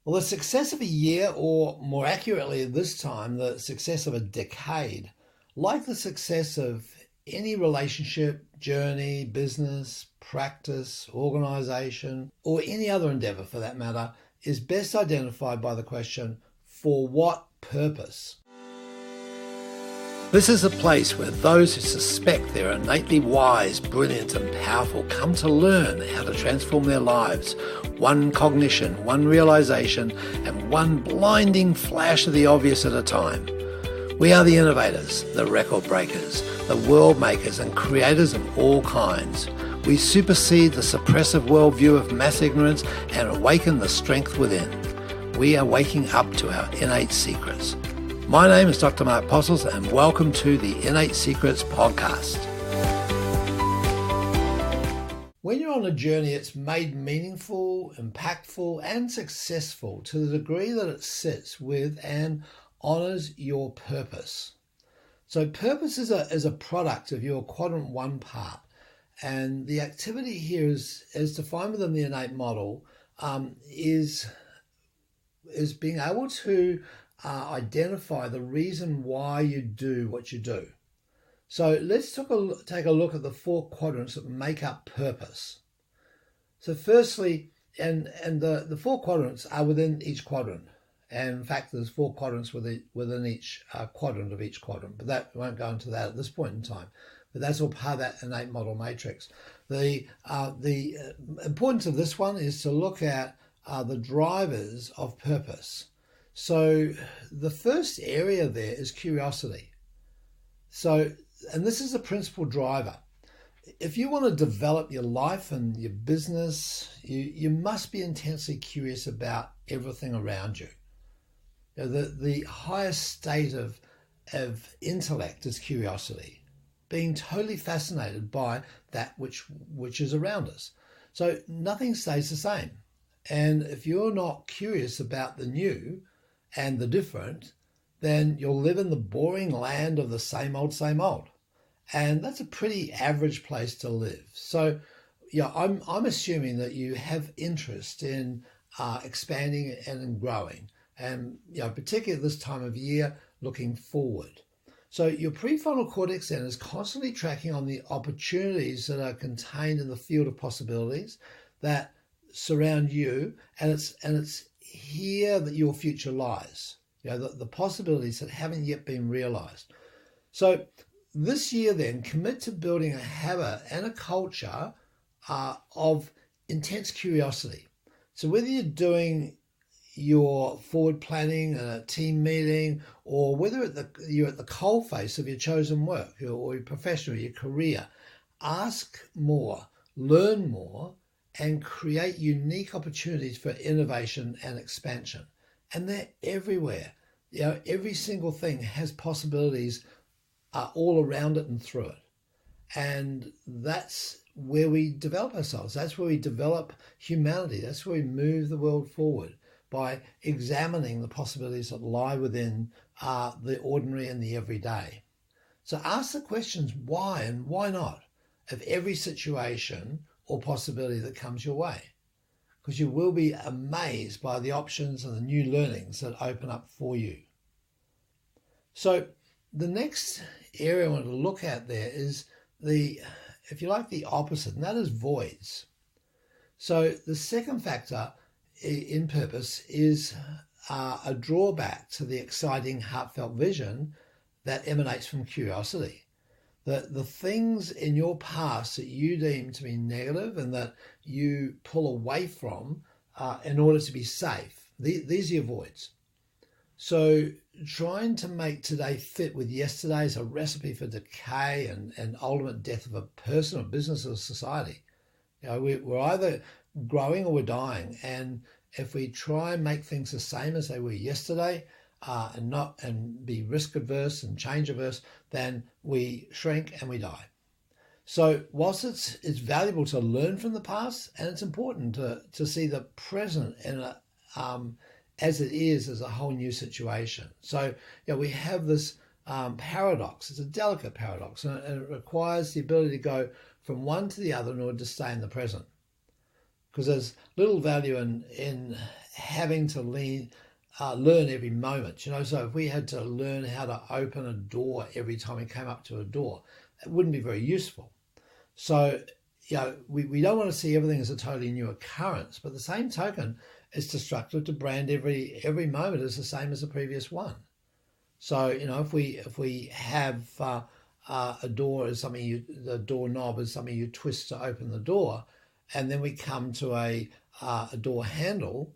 Well, the success of a year, or more accurately this time, the success of a decade, like the success of any relationship, journey, business, practice, organization, or any other endeavor for that matter, is best identified by the question, for what purpose? This is a place where those who suspect they're innately wise, brilliant, and powerful come to learn how to transform their lives, one cognition, one realization, and one blinding flash of the obvious at a time. We are the innovators, the record breakers, the world makers, and creators of all kinds. We supersede the suppressive worldview of mass ignorance and awaken the strength within. We are waking up to our innate secrets. My name is Dr. Mark Postles, and welcome to the Innate Secrets podcast. When you're on a journey, it's made meaningful, impactful, and successful to the degree that it sits with and honors your purpose. So purpose is a product of your quadrant one part. And the activity here is defined within the innate model, is being able to identify the reason why you do what you do. So let's take a look at the four quadrants that make up purpose. So firstly, and the four quadrants are within each quadrant. And in fact, there's four quadrants within each quadrant of each quadrant, but that won't go into that at this point in time. But that's all part of that innate model matrix. The importance of this one is to look at the drivers of purpose. So the first area there is curiosity. So, and this is the principal driver. If you want to develop your life and your business, you must be intensely curious about everything around you. The highest state of intellect is curiosity, being totally fascinated by that which is around us. So nothing stays the same. And if you're not curious about the new and the different, then you'll live in the boring land of the same old, same old. And that's a pretty average place to live. So yeah, I'm assuming that you have interest in expanding and in growing. And particularly at this time of year, looking forward. So your prefrontal cortex then is constantly tracking on the opportunities that are contained in the field of possibilities that surround you, and it's here that your future lies. The possibilities that haven't yet been realized. So this year then, commit to building a habit and a culture of intense curiosity. So whether you're doing your forward planning at a team meeting, or whether you're at the coalface of your chosen work or your profession or your career, ask more, learn more, and create unique opportunities for innovation and expansion. And they're everywhere. Every single thing has possibilities all around it and through it. And that's where we develop ourselves. That's where we develop humanity. That's where we move the world forward, by examining the possibilities that lie within the ordinary and the everyday. So ask the questions why and why not of every situation or possibility that comes your way, because you will be amazed by the options and the new learnings that open up for you. So the next area I want to look at there is the opposite, and that is voids. So the second factor in purpose is a drawback to the exciting, heartfelt vision that emanates from curiosity. The things in your past that you deem to be negative and that you pull away from in order to be safe, these are your voids. So trying to make today fit with yesterday is a recipe for decay and ultimate death of a person, or business, or society. We're either growing or we're dying. And if we try and make things the same as they were yesterday, and be risk averse and change averse, then we shrink and we die. So whilst it's valuable to learn from the past, and it's important to see the present as it is as a whole new situation. So we have this paradox. It's a delicate paradox, and it requires the ability to go from one to the other in order to stay in the present. because there's little value in having to learn every moment. So if we had to learn how to open a door every time we came up to a door, it wouldn't be very useful. So, we don't want to see everything as a totally new occurrence, but the same token, it's destructive to brand every moment as the same as the previous one. So, if we have a door as something the doorknob is something you twist to open the door, and then we come to a door handle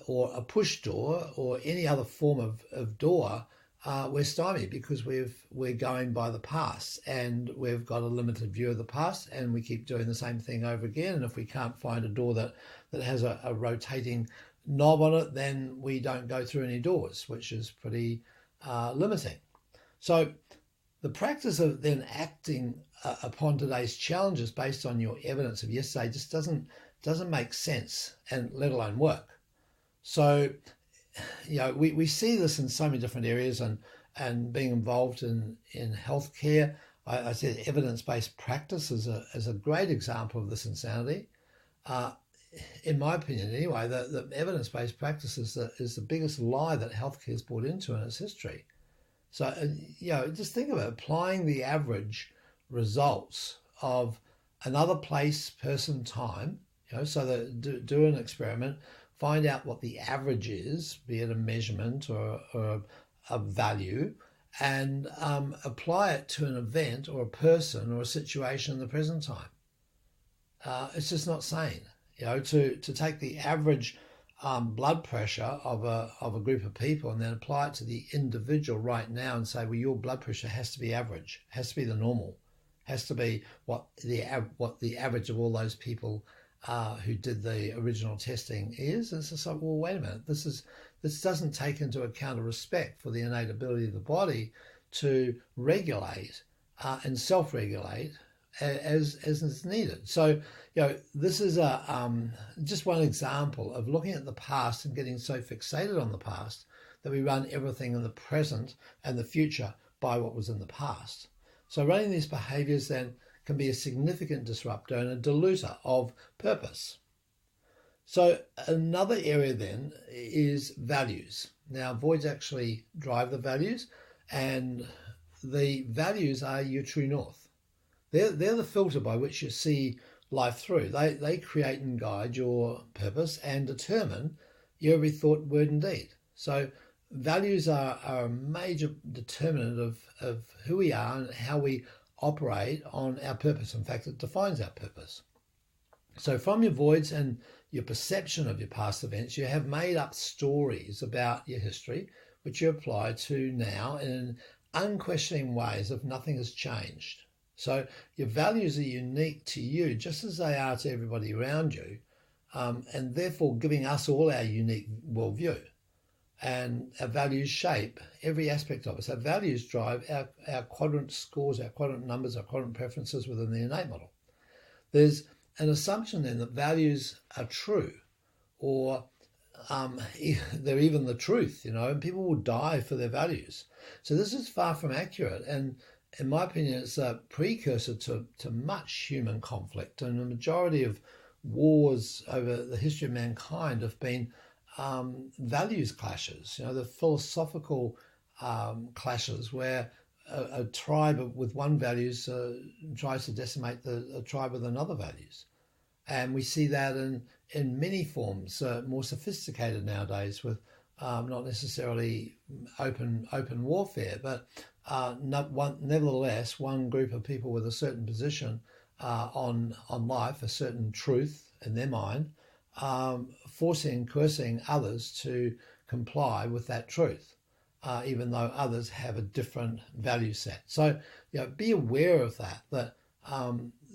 or a push door or any other form of door, we're stymied because we're going by the past, and we've got a limited view of the past, and we keep doing the same thing over again. And if we can't find a door that has a rotating knob on it, then we don't go through any doors, which is pretty limiting. So the practice of then acting upon today's challenges based on your evidence of yesterday just doesn't make sense, and let alone work. So, we see this in so many different areas, and being involved in healthcare, I said evidence-based practice is a great example of this insanity. In my opinion, anyway, the evidence-based practice is the biggest lie that healthcare has brought into in its history. So, just think about applying the average results of another place, person, time. So that do an experiment. Find out what the average is, be it a measurement or a value, and apply it to an event or a person or a situation in the present time. It's just not sane. To take the average blood pressure of a group of people and then apply it to the individual right now and say, well, your blood pressure has to be average, has to be the normal, has to be what the average of all those people who did the original testing is. And it's just like, well, wait a minute, this doesn't take into account a respect for the innate ability of the body to regulate and self-regulate as is needed. So, this is just one example of looking at the past and getting so fixated on the past that we run everything in the present and the future by what was in the past. So running these behaviors then can be a significant disruptor and a diluter of purpose. So another area then is values. Now, voids actually drive the values, and the values are your true north. They're the filter by which you see life through. They create and guide your purpose and determine your every thought, word, and deed. So values are a major determinant of who we are and how we operate on our purpose. In fact, it defines our purpose. So from your voids and your perception of your past events, you have made up stories about your history, which you apply to now in unquestioning ways if nothing has changed. So your values are unique to you, just as they are to everybody around you, and therefore giving us all our unique worldview. And our values shape every aspect of us. Our values drive our quadrant scores, our quadrant numbers, our quadrant preferences within the innate model. There's an assumption then that values are true, or they're even the truth, and people will die for their values. So this is far from accurate, and in my opinion, it's a precursor to much human conflict. And the majority of wars over the history of mankind have been values clashes, the philosophical clashes where a tribe with one values tries to decimate a tribe with another values. And we see that in many forms, more sophisticated nowadays, with not necessarily open warfare, but nevertheless, one group of people with a certain position on life, a certain truth in their mind, coercing others to comply with that truth, even though others have a different value set. So, be aware of that.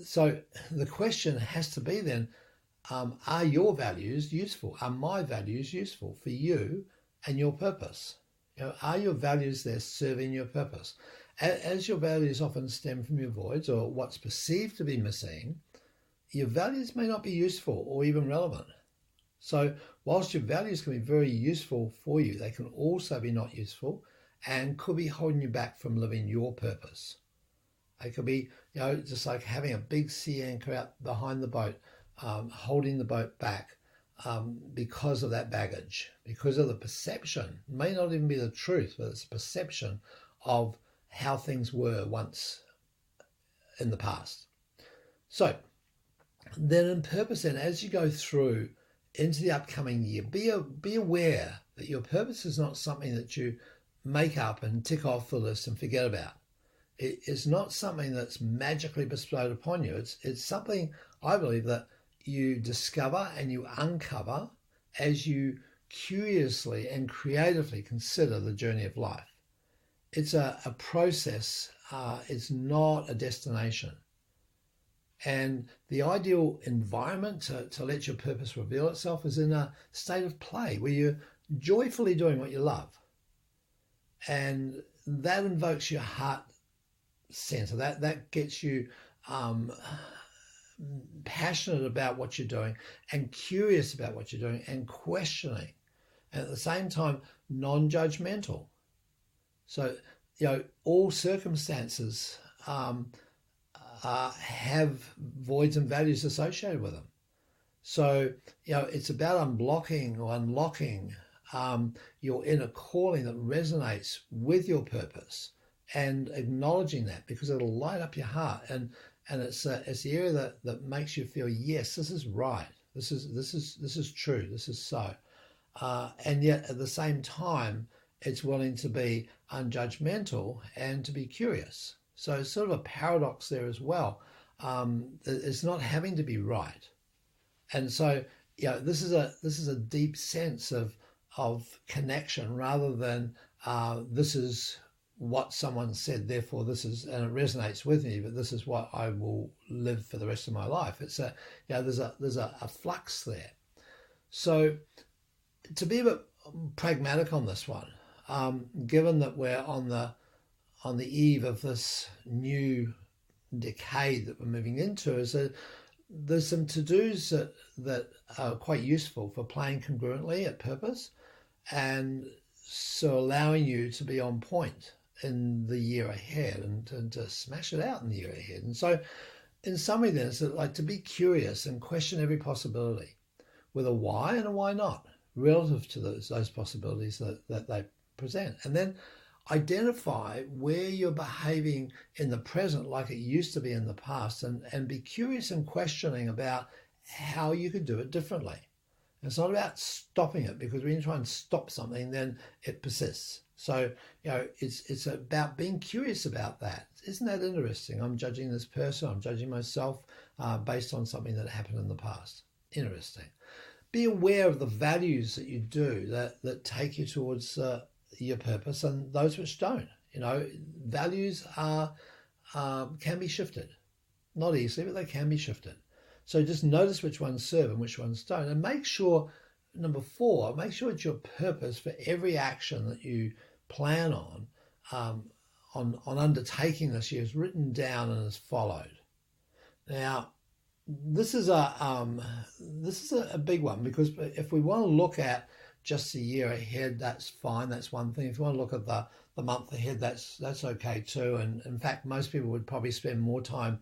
So the question has to be then, are your values useful? Are my values useful for you and your purpose? Are your values there serving your purpose? As your values often stem from your voids or what's perceived to be missing, your values may not be useful or even relevant. So whilst your values can be very useful for you, they can also be not useful and could be holding you back from living your purpose. It could be, just like having a big sea anchor out behind the boat, holding the boat back because of that baggage, because of the perception. It may not even be the truth, but it's a perception of how things were once in the past. So then in purpose, then as you go through into the upcoming year, be aware that your purpose is not something that you make up and tick off the list and forget about. It's not something that's magically bestowed upon you. It's something, I believe, that you discover and you uncover as you curiously and creatively consider the journey of life. It's a process. It's not a destination. And the ideal environment to let your purpose reveal itself is in a state of play where you're joyfully doing what you love. And that invokes your heart center. That gets you passionate about what you're doing and curious about what you're doing and questioning. And at the same time, non-judgmental. So, all circumstances have voids and values associated with them. So, it's about unblocking or unlocking your inner calling that resonates with your purpose and acknowledging that, because it'll light up your heart, and it's the area that makes you feel, yes, this is right, this is true, this is so, and yet at the same time it's willing to be unjudgmental and to be curious. So it's sort of a paradox there as well. It's not having to be right, and so this is a deep sense of connection rather than this is what someone said, therefore this is, and it resonates with me, but this is what I will live for the rest of my life. It's there's a flux there. So to be a bit pragmatic on this one, given that we're on the eve of this new decade that we're moving into, is that there's some to-dos that are quite useful for playing congruently at purpose, and so allowing you to be on point in the year ahead and to smash it out in the year ahead. And so in summary then, it's like to be curious and question every possibility with a why and a why not relative to those possibilities that they present. And then identify where you're behaving in the present like it used to be in the past, and be curious and questioning about how you could do it differently. It's not about stopping it, because when you try and stop something, then it persists. So, it's about being curious about that. Isn't that interesting? I'm judging this person, I'm judging myself based on something that happened in the past. Interesting. Be aware of the values that you do that take you towards your purpose, and those which don't. Values can be shifted. Not easily, but they can be shifted. So just notice which ones serve and which ones don't. And make sure, number 4, make sure it's your purpose for every action that you plan on undertaking this year is written down and is followed. Now, this is a big one, because if we want to look at just the year ahead, that's fine, that's one thing. If you want to look at the month ahead, that's okay too. And in fact, most people would probably spend more time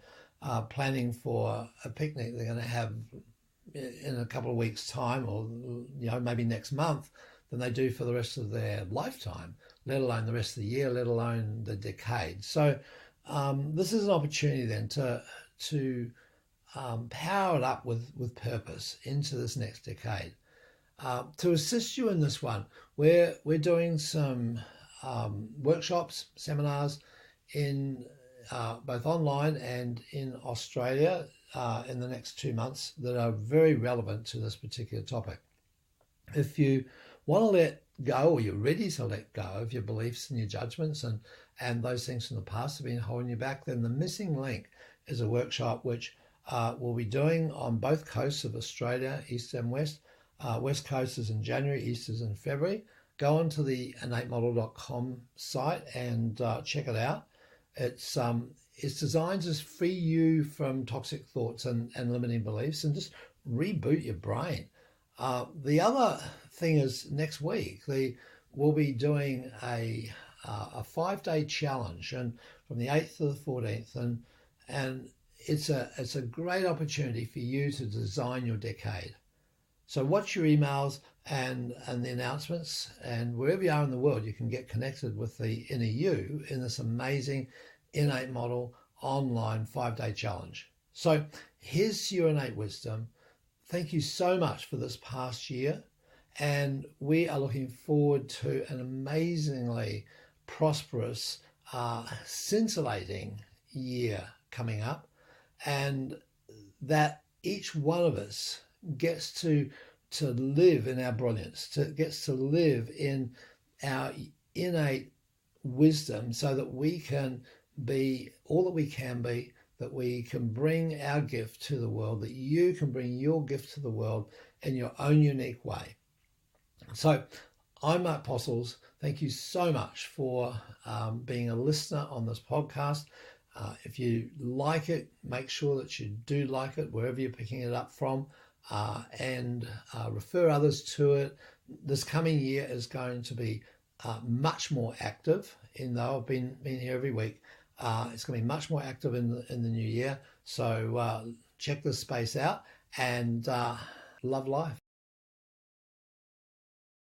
planning for a picnic they're going to have in a couple of weeks' time, or maybe next month, than they do for the rest of their lifetime, let alone the rest of the year, let alone the decade. So this is an opportunity then to power it up with purpose into this next decade. To assist you in this one, we're doing some workshops, seminars in both online and in Australia in the next 2 months that are very relevant to this particular topic. If you want to let go, or you're ready to let go of your beliefs and your judgments and those things from the past have been holding you back, then the missing link is a workshop which we'll be doing on both coasts of Australia, East and West. West Coast is in January, East is in February. Go onto the innatemodel.com site and check it out. It's designed to free you from toxic thoughts and limiting beliefs and just reboot your brain. The other thing is next week we'll be doing a 5-day challenge, and from the 8th to the 14th, and it's a great opportunity for you to design your decade. So watch your emails and the announcements, and wherever you are in the world, you can get connected with the inner you in this amazing innate model online 5-day challenge. So here's your innate wisdom. Thank you so much for this past year, and we are looking forward to an amazingly prosperous, scintillating year coming up, and that each one of us gets to live in our brilliance, gets to live in our innate wisdom, so that we can be all that we can be, that we can bring our gift to the world, that you can bring your gift to the world in your own unique way. So I'm Mark Postles. Thank you so much for being a listener on this podcast. If you like it, make sure that you do like it wherever you're picking it up from, and refer others to it. This coming year is going to be much more active, even though I've been here every week. It's going to be much more active in the new year. So check this space out, and love life.